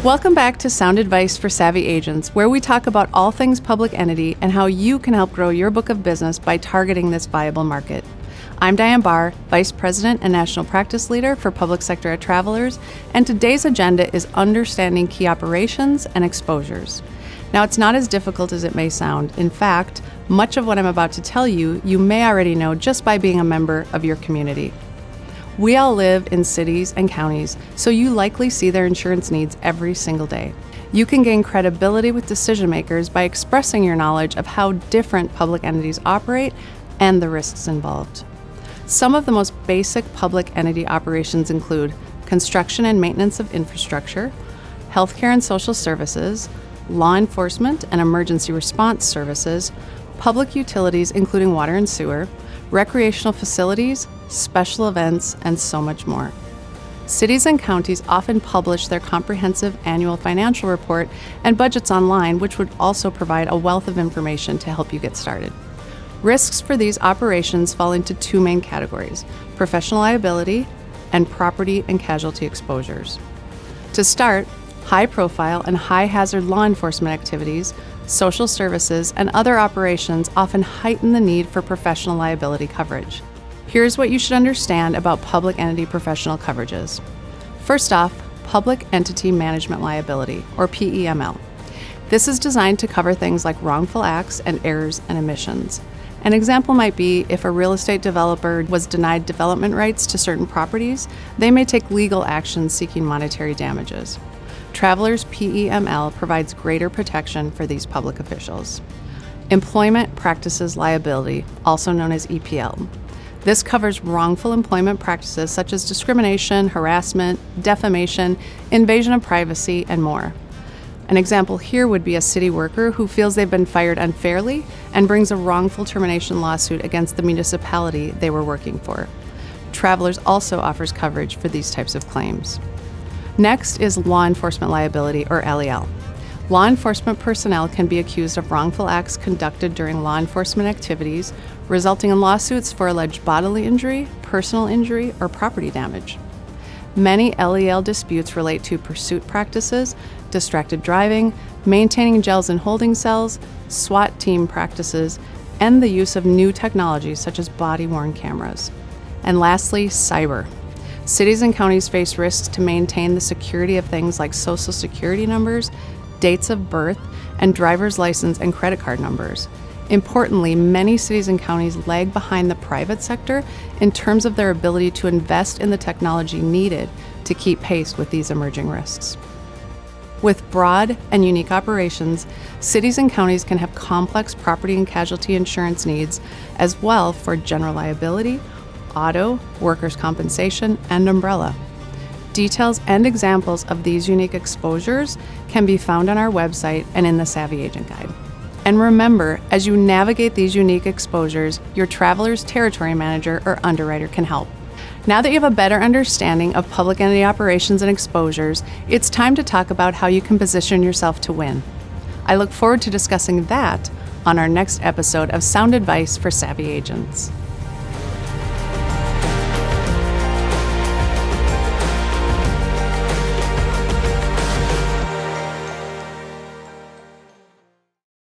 Welcome back to Sound Advice for Savvy Agents, where we talk about all things public entity and how you can help grow your book of business by targeting this viable market. I'm Diane, Vice President and National Practice Leader for Public Sector at Travelers, and today's agenda is understanding key operations and exposures. Now, it's not as difficult as it may sound. In fact, much of what I'm about to tell you, you may already know just by being a member of your community. We all live in cities and counties, so you likely see their insurance needs every single day. You can gain credibility with decision makers by expressing your knowledge of how different public entities operate and the risks involved. Some of the most basic public entity operations include construction and maintenance of infrastructure, healthcare and social services, law enforcement and emergency response services, public utilities including water and sewer, recreational facilities, special events, and so much more. Cities and counties often publish their comprehensive annual financial report and budgets online, which would also provide a wealth of information to help you get started. Risks for these operations fall into two main categories: professional liability and property and casualty exposures. To start, high-profile and high-hazard law enforcement activities, social services, and other operations often heighten the need for professional liability coverage. Here's what you should understand about public entity professional coverages. First off, Public Entity Management Liability, or PEML. This is designed to cover things like wrongful acts and errors and omissions. An example might be if a real estate developer was denied development rights to certain properties, they may take legal action seeking monetary damages. Travelers' PEML provides greater protection for these public officials. Employment Practices Liability, also known as EPL. This covers wrongful employment practices such as discrimination, harassment, defamation, invasion of privacy, and more. An example here would be a city worker who feels they've been fired unfairly and brings a wrongful termination lawsuit against the municipality they were working for. Travelers also offers coverage for these types of claims. Next is law enforcement liability, or LEL. Law enforcement personnel can be accused of wrongful acts conducted during law enforcement activities, resulting in lawsuits for alleged bodily injury, personal injury, or property damage. Many LEL disputes relate to pursuit practices, distracted driving, maintaining jails and holding cells, SWAT team practices, and the use of new technologies such as body-worn cameras. And lastly, cyber. Cities and counties face risks to maintain the security of things like social security numbers, dates of birth, and driver's license and credit card numbers. Importantly, many cities and counties lag behind the private sector in terms of their ability to invest in the technology needed to keep pace with these emerging risks. With broad and unique operations, cities and counties can have complex property and casualty insurance needs as well for general liability, auto, workers' compensation, and umbrella. Details and examples of these unique exposures can be found on our website and in the Savvy Agent Guide. And remember, as you navigate these unique exposures, your traveler's territory manager or underwriter can help. Now that you have a better understanding of public entity operations and exposures, it's time to talk about how you can position yourself to win. I look forward to discussing that on our next episode of Sound Advice for Savvy Agents.